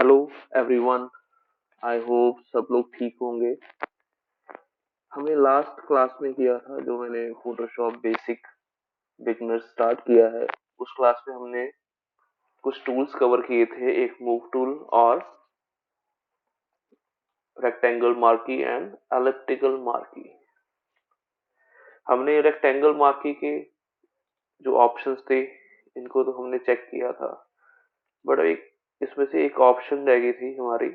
Hello everyone. I hope सब लोग ठीक होंगे। हमने लास्ट क्लास में किया था जो मैंने फोटोशॉप बेसिक बिगनर स्टार्ट किया है। उस क्लास में हमने कुछ टूल्स कवर किए थे, एक मूव टूल और rectangle marquee and elliptical marquee. हमने रेक्टेंगल मार्की के जो ऑप्शंस थे इनको तो हमने चेक किया था, बट एक इसमें से एक ऑप्शन रह गई थी हमारी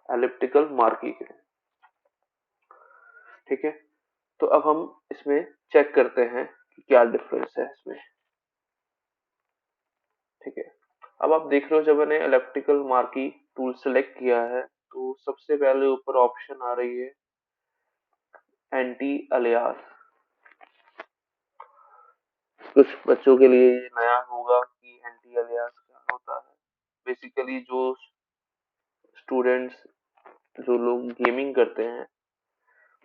एलिप्टिकल मार्की के। ठीक है, तो अब हम इसमें चेक करते हैं कि क्या डिफरेंस है इसमें। ठीक है, अब आप देख रहे हो जब मैंने इलेक्ट्रिकल मार्की टूल सेलेक्ट किया है तो सबसे पहले ऊपर ऑप्शन आ रही है एंटी अलियास। कुछ बच्चों के लिए ये नया होगा कि एंटी अलियास क्या होता है। बेसिकली जो स्टूडेंट्स, जो लोग गेमिंग करते हैं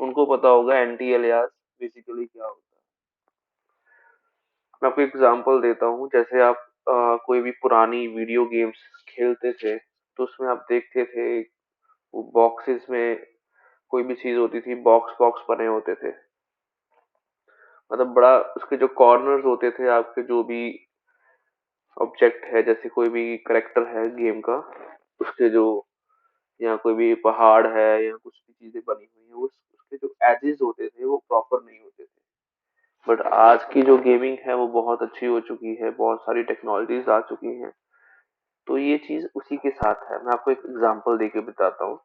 उनको पता होगा एंटी अलियास बेसिकली क्या होता है। मैं आपको एग्जांपल देता हूँ, जैसे आप कोई भी पुरानी वीडियो गेम्स खेलते थे तो उसमें आप देखते थे वो बॉक्सेस में कोई भी चीज होती थी, बॉक्स बॉक्स बने होते थे। मतलब बड़ा उसके जो कॉर्नर्स होते थे, आपके जो भी ऑब्जेक्ट है, जैसे कोई भी करेक्टर है गेम का, उसके जो, या कोई भी पहाड़ है या कुछ भी चीजें बनी हुई है, उसके जो एजेस होते थे वो प्रॉपर नहीं होते थे। बट आज की जो गेमिंग है वो बहुत अच्छी हो चुकी है, बहुत सारी टेक्नोलॉजीज आ चुकी हैं, तो ये चीज उसी के साथ है। मैं आपको एक एग्जांपल देके बताता हूँ।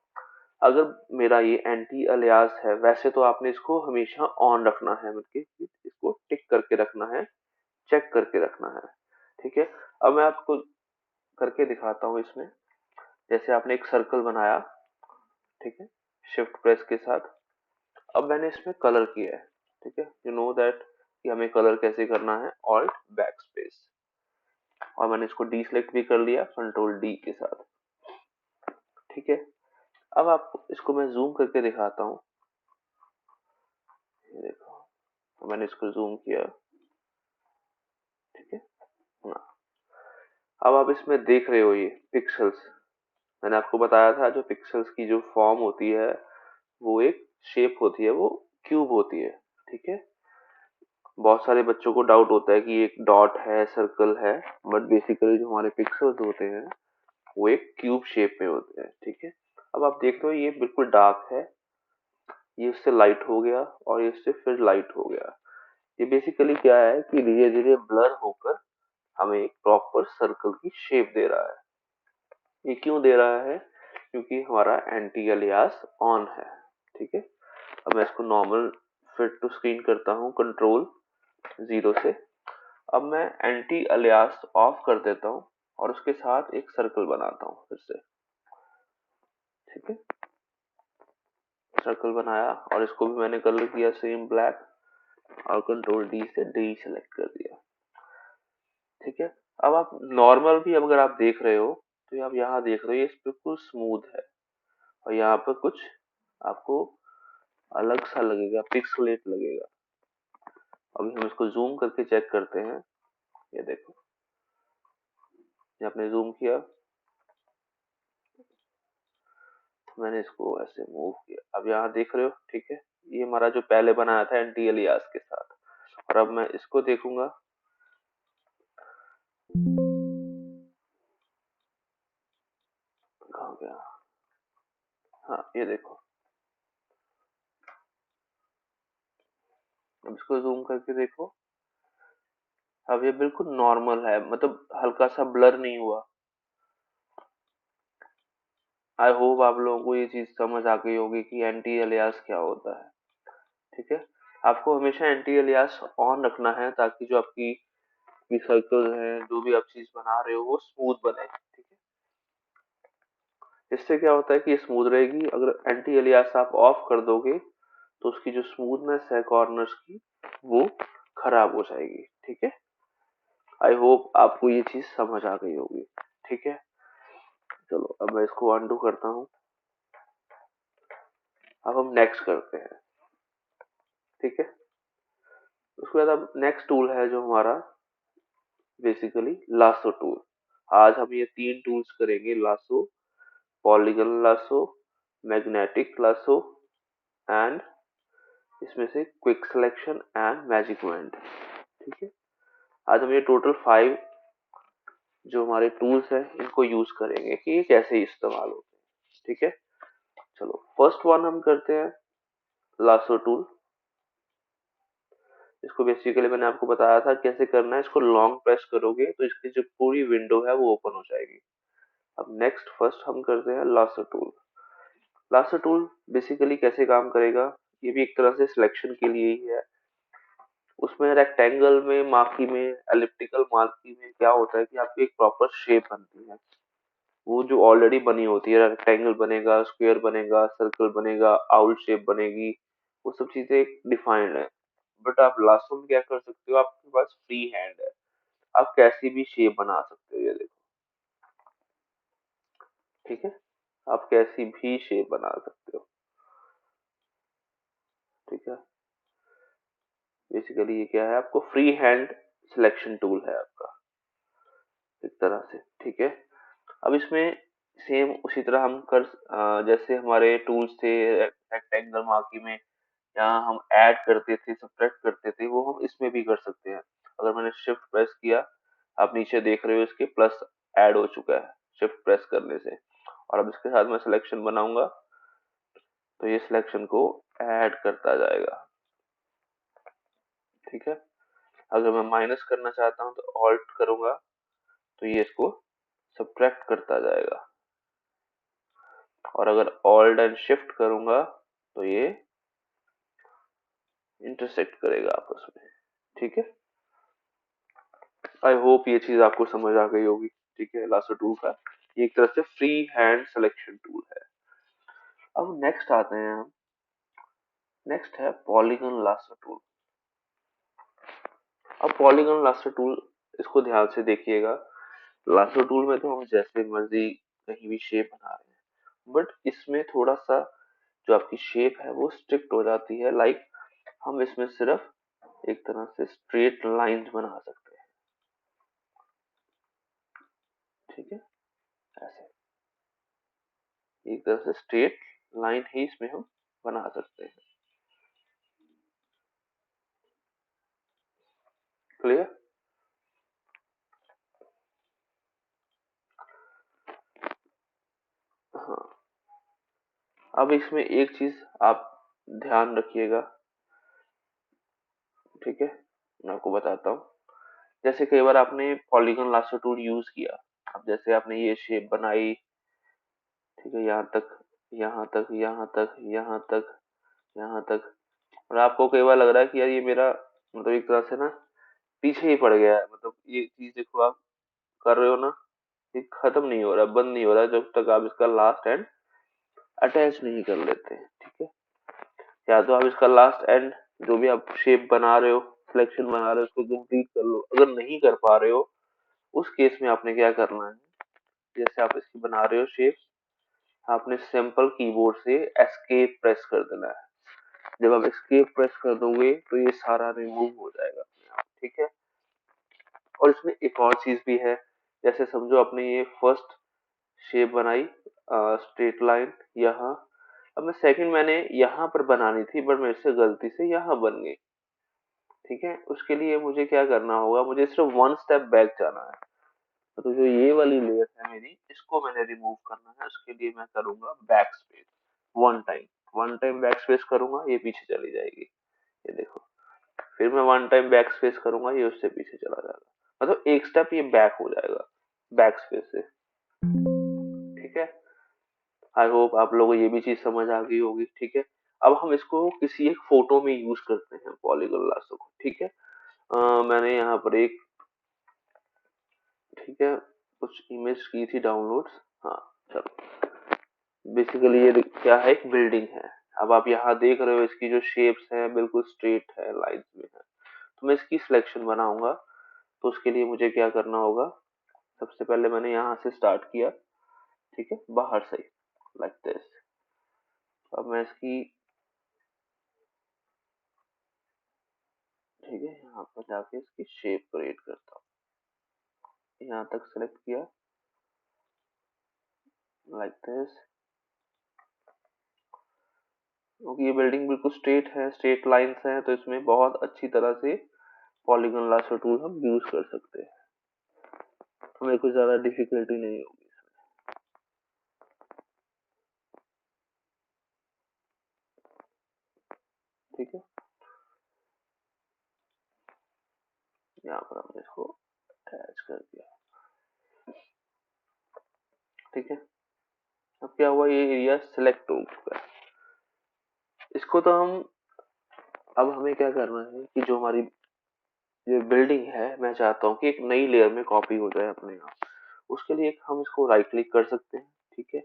अगर मेरा ये एंटी अलियास है, वैसे तो आपने इसको हमेशा ऑन रखना है, मतलब इसको टिक करके रखना है, चेक करके रखना है। ठीक है, अब मैं आपको करके दिखाता हूँ इसमें। जैसे आपने एक सर्कल बनाया, ठीक है, शिफ्ट प्रेस के साथ। अब मैंने इसमें कलर किया है। ठीक है, यू नो दैट कि हमें कलर कैसे करना है, ऑल्ट बैक स्पेस, और मैंने इसको डी सेलेक्ट भी कर लिया कंट्रोल डी के साथ। ठीक है, अब आपको इसको मैं जूम करके दिखाता हूँ। ये देखो, तो मैंने इसको जूम किया। ठीक है ना, अब आप इसमें देख रहे हो ये पिक्सल्स। मैंने आपको बताया था जो पिक्सल्स की जो फॉर्म होती है वो एक शेप होती है, वो क्यूब होती है। ठीक है, बहुत सारे बच्चों को डाउट होता है कि एक डॉट है, सर्कल है, बट बेसिकली जो हमारे पिक्सल्स होते हैं वो एक क्यूब शेप में होते हैं। ठीक है, अब आप देख रहे हो ये बिल्कुल डार्क है, ये इससे लाइट हो गया और ये इससे फिर लाइट हो गया। ये बेसिकली क्या है कि धीरे धीरे ब्लर होकर हमें एक प्रॉपर सर्कल की शेप दे रहा है। ये क्यों दे रहा है? क्योंकि हमारा एंटी अलियास ऑन है। ठीक है, अब मैं इसको नॉर्मल फिट टू स्क्रीन करता हूँ कंट्रोल जीरो से। अब मैं एंटी अलियास ऑफ कर देता हूँ और उसके साथ एक सर्कल बनाता हूँ फिर से। ठीक है, सर्कल बनाया और इसको भी मैंने कलर किया सेम ब्लैक, और कंट्रोल डी से डी सेलेक्ट कर दिया। ठीक है, अब आप नॉर्मल भी अगर आप देख रहे हो तो आप यहाँ देख रहे हो ये बिल्कुल स्मूथ है, और यहाँ पर कुछ आपको अलग सा लगेगा, पिक्सलेट लगेगा। अभी हम इसको जूम करके चेक करते हैं। ये देखो, ये आपने जूम किया, मैंने इसको ऐसे मूव किया, अब यहाँ देख रहे हो। ठीक है, ये हमारा जो पहले बनाया था एंटी अलियास के साथ, और अब मैं इसको देखूंगा। कहाँ गया? हाँ, ये देखो, अब इसको जूम करके देखो। अब ये बिल्कुल नॉर्मल है, मतलब हल्का सा ब्लर नहीं हुआ। आई होप आप लोगों को ये चीज समझ आ गई होगी कि एंटी अलियास क्या होता है। ठीक है, आपको हमेशा एंटी अलियास ऑन रखना है ताकि जो आपकी सर्कल है, जो भी आप चीज बना रहे हो वो स्मूथ बने। ठीक है, इससे क्या होता है कि ये स्मूथ रहेगी। अगर एंटी अलियास आप ऑफ कर दोगे तो उसकी जो स्मूथनेस है कॉर्नर्स की वो खराब हो जाएगी। ठीक है, आई होप आपको ये चीज समझ आ गई होगी। ठीक है, चलो अब मैं इसको अनडू करता हूँ। अब हम नेक्स्ट करते हैं। ठीक है, उसके बाद अब नेक्स्ट टूल है जो हमारा बेसिकली लासो टूल। आज हम ये तीन टूल्स करेंगे, lasso, polygon lasso, magnetic lasso and इसमें से quick selection and magic wand. ठीक है, आज हम ये टोटल 5 जो हमारे टूल्स हैं इनको यूज करेंगे कि ये कैसे इस्तेमाल होते हैं। ठीक है, चलो फर्स्ट वन हम करते हैं लासो टूल। इसको बेसिकली मैंने आपको बताया था कैसे करना है। इसको लॉन्ग प्रेस करोगे तो इसकी जो पूरी विंडो है वो ओपन हो जाएगी। अब नेक्स्ट फर्स्ट हम करते हैं lasso tool. Lasso tool basically कैसे काम करेगा, ये भी एक तरह से सिलेक्शन के लिए ही है। उसमें रेक्टेंगल में, मार्की में, एलिप्टिकल मार्की में क्या होता है कि आपकी एक प्रॉपर शेप बनती है, वो जो ऑलरेडी बनी होती है। रेक्टेंगल बनेगा, स्क्वायर बनेगा, सर्कल बनेगा, आउल शेप बनेगी, वो सब चीजें डिफाइंड है। बट आप लासो में क्या कर सकते हो, आपके पास फ्री हैंड है, आप कैसी भी शेप बना सकते हो। ये देखो, ठीक है, आप कैसी भी शेप बना सकते हो। ठीक है, बेसिकली ये क्या है, आपको फ्री हैंड सिलेक्शन टूल है आपका एक तरह से। ठीक है, अब इसमें सेम उसी तरह हम जैसे हमारे टूल्स थे रेक्टेंगल मार्की में, यहाँ हम ऐड करते थे, सब्ट्रैक्ट करते थे, वो हम इसमें भी कर सकते हैं। अगर मैंने शिफ्ट प्रेस किया, आप नीचे देख रहे हो इसके प्लस ऐड हो चुका है शिफ्ट प्रेस करने से। और अब इसके साथ मैं सिलेक्शन बनाऊंगा तो ये सिलेक्शन को ऐड करता जाएगा। ठीक है, अगर मैं माइनस करना चाहता हूँ तो ऑल्ट करूंगा तो ये इसको सब्ट्रैक्ट करता जाएगा। और अगर ऑल्ट एंड शिफ्ट करूंगा तो ये इंटरसेक्ट करेगा आपस में। ठीक है, आई होप ये चीज आपको समझ आ गई होगी। ठीक है, लासो टूल का ये एक तरह से फ्री हैंड सिलेक्शन टूल है। अब नेक्स्ट आते हैं हम, नेक्स्ट है पॉलीगन लासो टूल। अब पॉलीगन लासो टूल, इसको ध्यान से देखिएगा। लासो टूल में तो हम जैसे मर्जी कहीं भी शेप बना रहे हैं, बट इसमें थोड़ा सा जो आपकी शेप है वो स्ट्रिक्ट हो जाती है। लाइक हम इसमें सिर्फ एक तरह से स्ट्रेट लाइंस बना सकते हैं। ठीक है, ऐसे एक तरह से स्ट्रेट लाइन ही इसमें हम बना सकते हैं। क्लियर? हाँ, अब इसमें एक चीज आप ध्यान रखिएगा। ठीक है, मैं आपको बताता हूँ। जैसे कई बार आपने पॉलीगन लासो टूल यूज किया, अब जैसे आपने ये शेप बनाई, ठीक है, यहाँ तक, यहाँ तक, यहाँ तक, यहाँ तक, यहाँ तक, और आपको कई बार लग रहा है कि यार ये मेरा मतलब एक तरह से ना पीछे ही पड़ गया है। मतलब ये चीज देखो, आप कर रहे हो ना, ये खत्म नहीं हो रहा, बंद नहीं हो रहा जब तक आप इसका लास्ट एंड अटैच नहीं कर लेते। ठीक है, या तो आप इसका लास्ट एंड जो भी आप शेप बना रहे हो, सिलेक्शन बना रहे हो, उसको कंप्लीट कर लो। अगर नहीं कर पा रहे हो, उस केस में आपने क्या करना है, जैसे आप इसकी बना रहे हो शेप, आपने सिंपल कीबोर्ड से एस्केप प्रेस कर देना है। जब आप एस्केप प्रेस कर दोगे तो ये सारा रिमूव हो जाएगा अपने आप। ठीक है, और इसमें एक और चीज भी है। जैसे समझो आपने ये फर्स्ट शेप बनाई, स्ट्रेट लाइन यहाँ, अब मैं सेकंड मैंने यहाँ पर बनानी थी बट मेरे से गलती से यहाँ बन गई। ठीक है, उसके लिए मुझे क्या करना होगा, मुझे सिर्फ वन स्टेप बैक जाना है। तो जो ये वाली लेयर है मेरी, इसको मैंने रिमूव करना है। उसके लिए मैं करूंगा back space, one time, one time back space करूंगा, ये पीछे चली जाएगी। ये देखो, फिर मैं वन टाइम बैक स्पेस करूंगा, ये उससे पीछे चला जाएगा। मतलब एक स्टेप ये बैक हो जाएगा बैक स्पेस से। ठीक है, आई होप आप लोगों को ये भी चीज समझ आ गई होगी। ठीक है, अब हम इसको किसी एक फोटो में यूज करते हैं पॉलीगन लासो को। ठीक है, मैंने यहाँ पर एक, ठीक है, कुछ इमेज की थी डाउनलोड। हाँ, चलो, बेसिकली ये क्या है, एक बिल्डिंग है। अब आप यहाँ देख रहे हो इसकी जो शेप्स हैं बिल्कुल स्ट्रेट है, लाइंस में है। तो मैं इसकी सिलेक्शन बनाऊंगा, तो उसके लिए मुझे क्या करना होगा, सबसे पहले मैंने यहाँ से स्टार्ट किया। ठीक है, बाहर से, लाइक दिस। अब मैं इसकी, ठीक है, यहाँ पर जाके इसकी शेप क्रिएट करता हूँ। यहाँ तक सेलेक्ट किया, लाइक दिस। क्योंकि ये बिल्डिंग बिल्कुल स्ट्रेट है, स्ट्रेट लाइंस हैं, तो इसमें बहुत अच्छी तरह से पॉलीगॉन लासो टूल हम यूज कर सकते हैं, हमें कुछ ज्यादा डिफिकल्टी नहीं होगी। ठीक है, यहाँ पर हमने इसको अटैच कर दिया। ठीक है, अब क्या हुआ, ये एरिया सिलेक्ट हो चुका है। इसको तो हम, अब हमें क्या करना है कि जो हमारी ये बिल्डिंग है, मैं चाहता हूँ कि एक नई लेयर में कॉपी हो जाए अपने आप। उसके लिए हम इसको राइट क्लिक कर सकते हैं। ठीक है,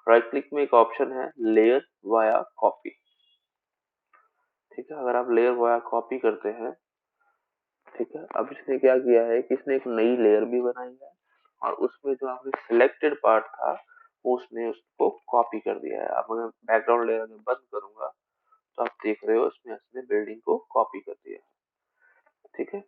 राइट क्लिक में एक ऑप्शन है लेयर वाया कॉपी। ठीक है, अगर आप लेयर वाया कॉपी करते हैं, ठीक है, अब इसने क्या किया है कि इसने एक नई लेयर भी बनाई है, और उसमें जो आपने सिलेक्टेड पार्ट था वो उसने उसको कॉपी कर दिया है। अब मैं बैकग्राउंड लेयर में बंद करूंगा तो आप देख रहे हो इसमें इसने बिल्डिंग को कॉपी कर दिया है। ठीक है,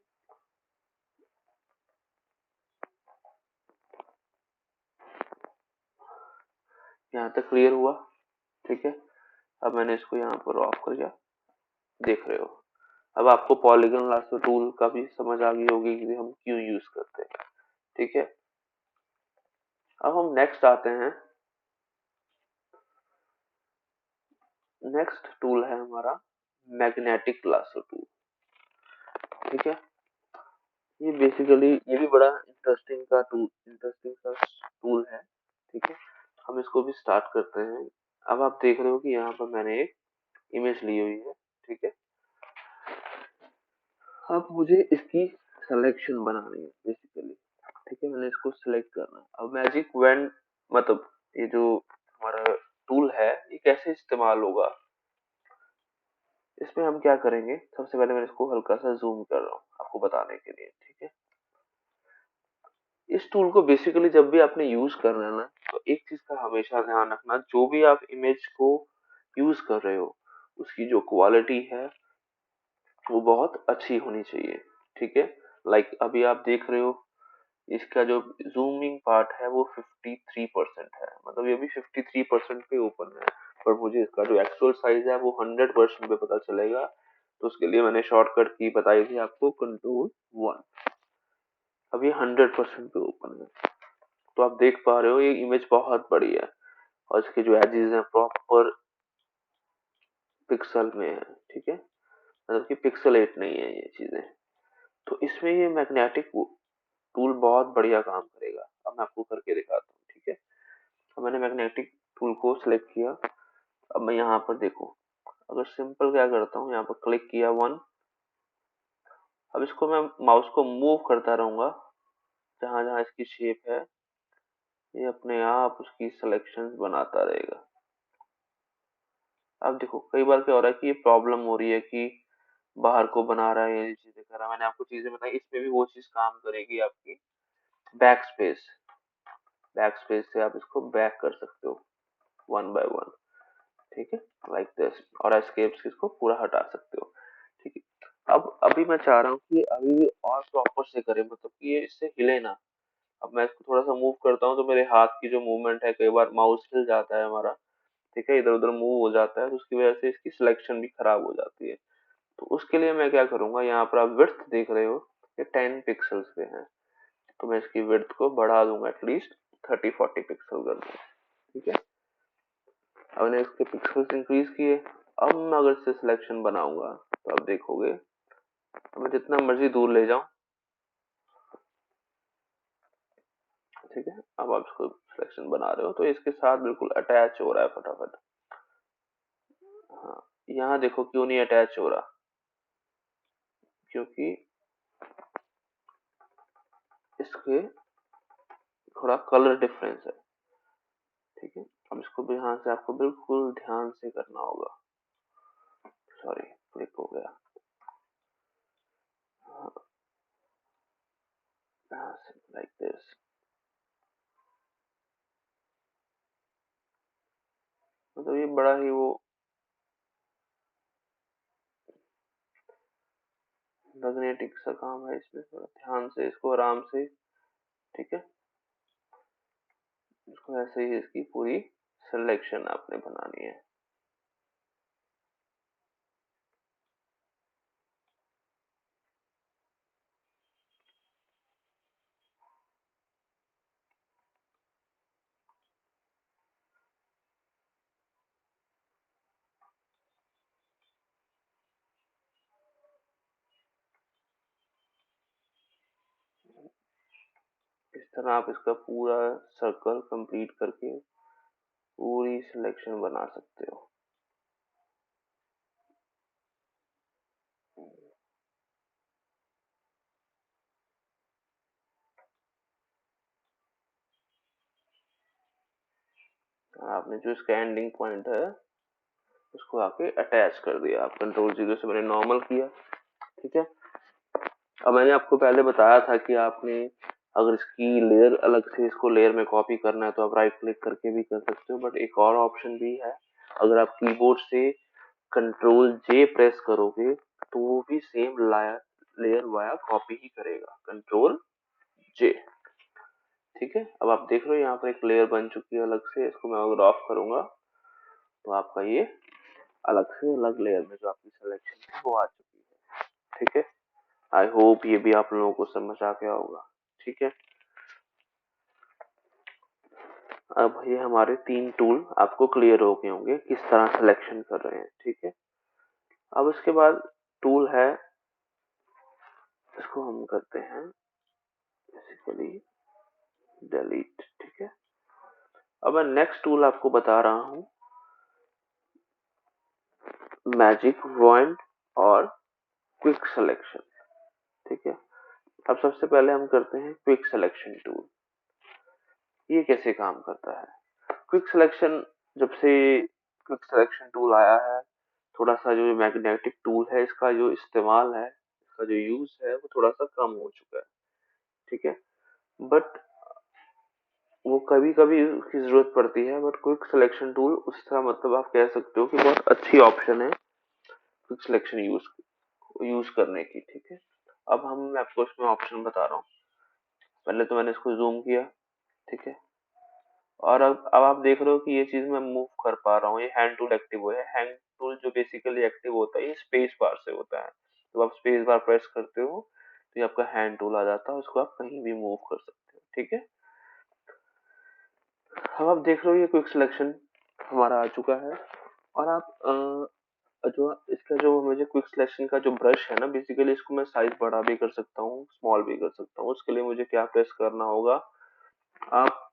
यहाँ तक क्लियर हुआ। ठीक है, अब मैंने इसको यहाँ पर ऑफ कर दिया, देख रहे हो। अब आपको पॉलीगॉन लासो टूल का भी समझ आ गई होगी कि हम क्यों यूज करते हैं। ठीक है, अब हम नेक्स्ट आते हैं। नेक्स्ट टूल है हमारा मैग्नेटिक लासो टूल। ठीक है, ये बेसिकली ये भी बड़ा इंटरेस्टिंग सा टूल है। ठीक है, हम इसको भी स्टार्ट करते हैं। अब आप देख रहे हो कि यहाँ पर मैंने एक इमेज ली हुई है। ठीक है, अब मुझे इसकी सिलेक्शन बनानी है बेसिकली। ठीक है, मैंने इसको सिलेक्ट करना है। अब मैजिक वैन, मतलब ये जो हमारा टूल है ये कैसे इस्तेमाल होगा, इसमें हम क्या करेंगे, सबसे पहले मैं इसको हल्का सा जूम कर रहा हूँ आपको बताने के लिए। ठीक है, इस टूल को बेसिकली जब भी आपने यूज करना है ना, तो एक चीज का हमेशा ध्यान रखना, जो भी आप इमेज को यूज कर रहे हो उसकी जो क्वालिटी है वो बहुत अच्छी होनी चाहिए। ठीक है, लाइक अभी आप देख रहे हो इसका जो जूमिंग पार्ट है वो 53% है, मतलब ये भी 53% पे ओपन है, पर मुझे इसका जो एक्चुअल साइज है वो 100% पे पता चलेगा। तो उसके लिए मैंने शॉर्टकट की बताई थी आपको, Ctrl+1। अब ये 100% पे ओपन है, तो आप देख पा रहे हो ये इमेज बहुत बड़ी है, और इसके जो एजेस हैं प्रॉपर पिक्सल में है। ठीक है, मतलब कि पिक्सलेट नहीं है ये चीजें। तो इसमें ये मैग्नेटिक टूल बहुत बढ़िया काम करेगा। अब मैं आपको करके दिखाता हूँ। ठीक है, तो मैंने मैग्नेटिक टूल को सिलेक्ट किया। अब मैं यहाँ पर देखो, अगर सिंपल क्या करता हूँ, यहाँ पर क्लिक किया वन। अब इसको मैं माउस को मूव करता रहूंगा, जहां जहां इसकी शेप है ये अपने आप उसकी सिलेक्शन बनाता रहेगा। अब देखो कई बार क्या हो रहा है कि ये प्रॉब्लम हो रही है कि बाहर को बना रहा है, ये चीजें कर रहा है। मैंने आपको चीजें बताई, इसमें भी वो चीज काम करेगी आपकी। बैक स्पेस, बैक स्पेस से आप इसको बैक कर सकते हो वन बाय वन। ठीक है, लाइक दिस। और एस्केप से इसको पूरा हटा सकते हो। ठीक है, अब अभी मैं चाह रहा हूँ कि अभी भी और प्रॉपर से करे, मतलब कि ये इससे हिले ना। अब मैं इसको थोड़ा सा मूव करता हूँ तो मेरे हाथ की जो मूवमेंट है, कई बार माउस हिल जाता है हमारा। ठीक है, इधर उधर मूव हो जाता है, तो उसकी वजह से इसकी सिलेक्शन भी खराब हो जाती है। तो उसके लिए मैं क्या करूंगा, यहाँ पर आप विड्थ देख रहे हो ये 10 पिक्सल्स पे है, तो मैं इसकी विड्थ को बढ़ा दूंगा, एटलीस्ट 30-40 पिक्सल कर दूंगा। ठीक है, अब मैंने इसके पिक्सल्स इंक्रीज किए। अब मैं अगर इससे सिलेक्शन बनाऊंगा तो आप देखोगे, तो मैं जितना मर्जी दूर ले जाऊं। ठीक है, अब आप इसको सिलेक्शन बना रहे हो तो इसके साथ बिल्कुल अटैच हो रहा है फटाफट। हाँ, यहाँ देखो क्यों नहीं अटैच हो रहा, क्योंकि इसके थोड़ा कलर डिफरेंस है। ठीक है, अब इसको भी यहाँ से आपको बिल्कुल ध्यान से करना होगा। सॉरी, क्लिक हो गया। यहाँ से लाइक दिस, मतलब ये बड़ा ही वो मैग्नेटिक सा काम है, इसमें थोड़ा ध्यान से इसको आराम से। ठीक है, इसको ऐसे ही इसकी पूरी सिलेक्शन आपने बनानी है। इस तरह आप इसका पूरा सर्कल कंप्लीट करके पूरी सिलेक्शन बना सकते हो। आपने जो इसका एंडिंग पॉइंट है उसको आके अटैच कर दिया। आप कंट्रोल जीरो से मैंने नॉर्मल किया, ठीक है। अब मैंने आपको पहले बताया था कि आपने अगर इसकी लेयर अलग से इसको लेयर में कॉपी करना है तो आप राइट क्लिक करके भी कर सकते हो, बट एक और ऑप्शन भी है। अगर आप कीबोर्ड से कंट्रोल जे प्रेस करोगे तो वो भी सेम लेयर वाया कॉपी ही करेगा, कंट्रोल जे, ठीक है। अब आप देख रहे हो यहाँ पर एक लेयर बन चुकी है अलग से। इसको मैं अगर ऑफ करूंगा तो आपका ये अलग से अलग लेयर में जो आपकी सिलेक्शन है वो आ चुकी है, ठीक है। आई होप ये भी आप लोगों को समझ आ गया होगा, ठीक है। अब ये हमारे 3 टूल आपको क्लियर हो गए होंगे किस तरह सिलेक्शन कर रहे हैं, ठीक है। अब उसके बाद टूल है, इसको हम करते हैं बेसिकली डिलीट, ठीक है। अब मैं नेक्स्ट टूल आपको बता रहा हूँ, मैजिक वॉइंड और क्विक सिलेक्शन, ठीक है। अब सबसे पहले हम करते हैं क्विक सिलेक्शन टूल। ये कैसे काम करता है? क्विक सिलेक्शन, जब से क्विक सिलेक्शन टूल आया है, थोड़ा सा जो मैग्नेटिक टूल है इसका जो इस्तेमाल है, इसका जो यूज है वो थोड़ा सा कम हो चुका है, ठीक है। बट वो कभी कभी उसकी जरूरत पड़ती है। बट क्विक सिलेक्शन टूल उस तरह, मतलब आप कह सकते हो कि बहुत अच्छी ऑप्शन है क्विक सिलेक्शन यूज करने की, ठीक है। अब मैं आपको इसमें ऑप्शन बता रहा हूँ। पहले तो मैंने इसको जूम किया, ठीक है। और अब आप देख रहे हो कि ये चीज मैं मूव कर पा रहा हूँ। ये हैंड टूल एक्टिव हुआ है। हैंड टूल जो बेसिकली एक्टिव होता है ये स्पेस बार से होता है। जब आप स्पेस बार प्रेस करते हो तो ये आपका हैंड टूल आ जाता है, उसको आप कहीं भी मूव कर सकते हो, ठीक है। अब आप देख रहे हो ये क्विक सिलेक्शन हमारा आ चुका है। और आप जो इसका जो मुझे क्विक सिलेक्शन का जो ब्रश है ना, बेसिकली इसको मैं साइज बड़ा भी कर सकता हूँ, स्मॉल भी कर सकता हूँ। उसके लिए मुझे क्या प्रेस करना होगा, आप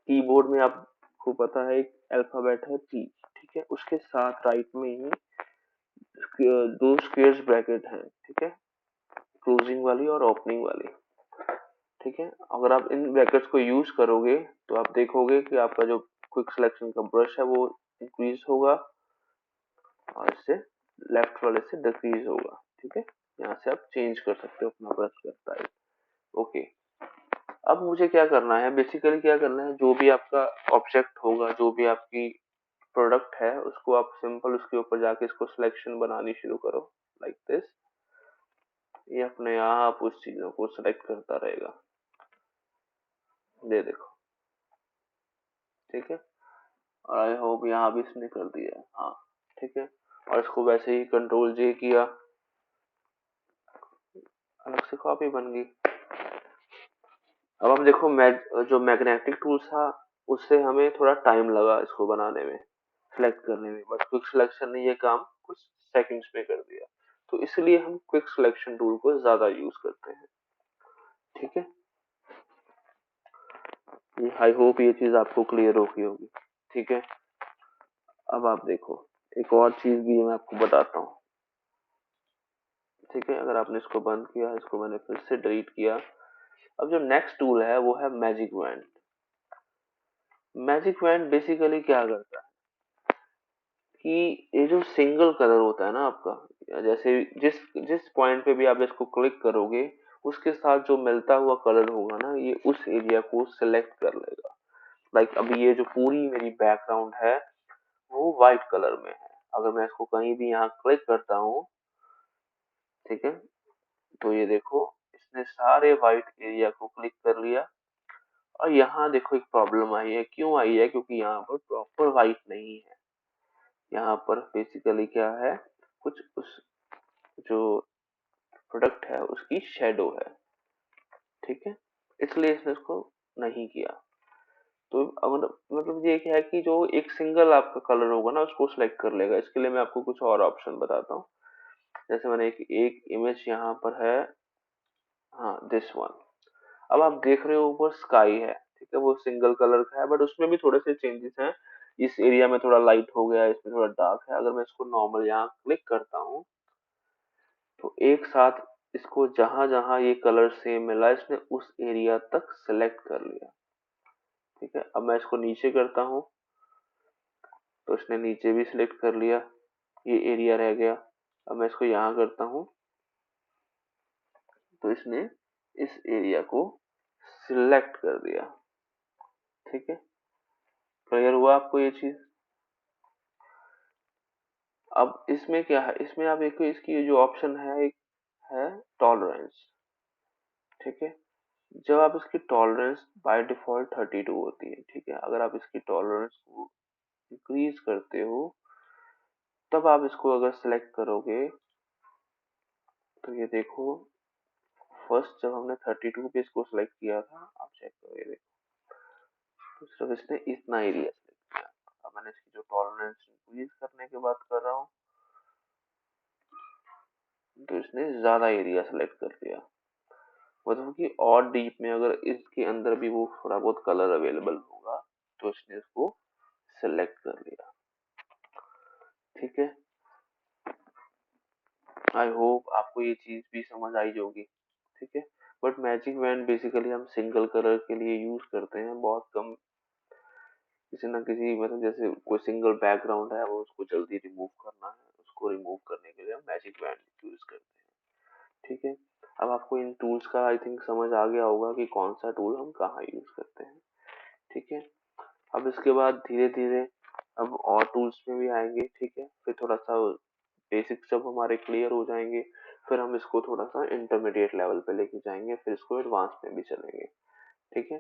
कीबोर्ड में आपको पता है एक अल्फाबेट है पी, ठीक है। उसके साथ राइट में ही दो स्क्वेयर्स ब्रैकेट हैं, ठीक है, क्लोजिंग वाली और ओपनिंग वाली, ठीक है। अगर आप इन ब्रैकेट्स को यूज करोगे तो आप देखोगे कि आपका जो क्विक सिलेक्शन का ब्रश है वो इंक्रीज होगा और इससे लेफ्ट वाले से डिक्रीज होगा, ठीक है। यहाँ से आप चेंज कर सकते हो अपना ब्रश का स्टाइल, ओके। अब मुझे क्या करना है, बेसिकली क्या करना है, जो भी आपका ऑब्जेक्ट होगा, जो भी आपकी प्रोडक्ट है, उसको आप सिंपल उसके ऊपर जाके इसको सिलेक्शन बनानी शुरू करो, लाइक दिस। ये अपने आप उस चीजों को सिलेक्ट करता रहेगा, ये देखो, ठीक है। और आई होप यहाँ भी इसने कर दिया है, हाँ, ठीक है। और इसको वैसे ही कंट्रोल जे किया, अलग से कॉपी बन गई। अब आप देखो, जो मैग्नेटिक टूल था उससे हमें थोड़ा टाइम लगा इसको बनाने में, सिलेक्ट करने में, बट क्विक सिलेक्शन ने ये काम कुछ सेकंड्स में कर दिया। तो इसलिए हम क्विक सिलेक्शन टूल को ज्यादा यूज करते हैं, ठीक है। ये आई होप ये चीज आपको क्लियर हो गई होगी, ठीक है। अब आप देखो, एक और चीज भी मैं आपको बताता हूँ, ठीक है। अगर आपने इसको बंद किया, इसको मैंने फिर से डिलीट किया। अब जो नेक्स्ट टूल है वो है magic wand. Magic wand basically क्या करता है कि ये जो सिंगल कलर होता है ना आपका, जैसे जिस जिस पॉइंट पे भी आप इसको क्लिक करोगे उसके साथ जो मिलता हुआ कलर होगा ना, ये उस एरिया को सिलेक्ट कर लेगा। लाइक अभी ये जो पूरी मेरी बैकग्राउंड है वो व्हाइट कलर में है। अगर मैं इसको कहीं भी यहाँ क्लिक करता हूँ, ठीक है, तो ये देखो इसने सारे व्हाइट एरिया को क्लिक कर लिया और यहाँ देखो एक प्रॉब्लम आई है, क्यों आई है, क्योंकि यहाँ पर प्रॉपर वाइट नहीं है। यहाँ पर बेसिकली क्या है, कुछ उस जो प्रोडक्ट है उसकी शेडो है, ठीक है, इसलिए इसने उसको नहीं किया। तो अब मतलब ये क्या है कि जो एक सिंगल आपका कलर होगा ना उसको सिलेक्ट कर लेगा। इसके लिए मैं आपको कुछ और ऑप्शन बताता हूँ। जैसे मैंने एक इमेज यहाँ पर है, हाँ दिस वन। अब आप देख रहे हो ऊपर स्काई है, ठीक है, वो सिंगल कलर का है बट उसमें भी थोड़े से चेंजेस हैं। इस एरिया में थोड़ा लाइट हो गया, इसमें थोड़ा डार्क है। अगर मैं इसको नॉर्मल यहाँ क्लिक करता हूँ तो एक साथ इसको जहां जहां ये कलर सेम मिला इसने उस एरिया तक सेलेक्ट कर लिया, ठीक है। अब मैं इसको नीचे करता हूँ तो इसने नीचे भी सिलेक्ट कर लिया, ये एरिया रह गया। अब मैं इसको यहाँ करता हूँ तो इसने इस एरिया को सिलेक्ट कर दिया, ठीक है। क्लियर हुआ आपको ये चीज? अब इसमें क्या है, इसमें आप देखो इसकी जो ऑप्शन है एक है टॉलरेंस, ठीक है। जब आप इसकी टॉलरेंस बाय डिफॉल्ट 32 होती है, ठीक है, अगर आप इसकी टॉलरेंस को इंक्रीज करते हो तब आप इसको अगर सिलेक्ट करोगे तो ये देखो, फर्स्ट जब हमने 32 पे इसको सिलेक्ट किया था, आप चेक करो ये देखो, तो सिर्फ इसने इतना एरिया सिलेक्ट किया। अब मैंने इसकी जो टॉलरेंस इंक्रीज करने की बात कर रहा हूँ तो इसने ज्यादा एरिया सेलेक्ट कर लिया। मतलब कि और डीप में अगर इसके अंदर भी वो थोड़ा बहुत कलर अवेलेबल होगा तो इसने इसको सेलेक्ट कर लिया, ठीक है। आई होप आपको ये चीज भी समझ आई होगी, ठीक है। बट मैजिक बैंड बेसिकली हम सिंगल कलर के लिए यूज करते हैं, बहुत कम। किसी ना किसी मतलब जैसे कोई सिंगल बैकग्राउंड है वो उसको जल्दी रिमूव करना है, उसको रिमूव करने के लिए हम मैजिक बैंड यूज करते हैं, ठीक है। अब आपको इन टूल्स का आई थिंक समझ आ गया होगा कि कौन सा टूल हम कहाँ यूज करते हैं, ठीक है। अब इसके बाद धीरे धीरे अब और टूल्स में भी आएंगे, ठीक है। फिर थोड़ा सा बेसिक्स जब हमारे क्लियर हो जाएंगे फिर हम इसको थोड़ा सा इंटरमीडिएट लेवल पे लेके जाएंगे, फिर इसको एडवांस में भी चलेंगे, ठीक है।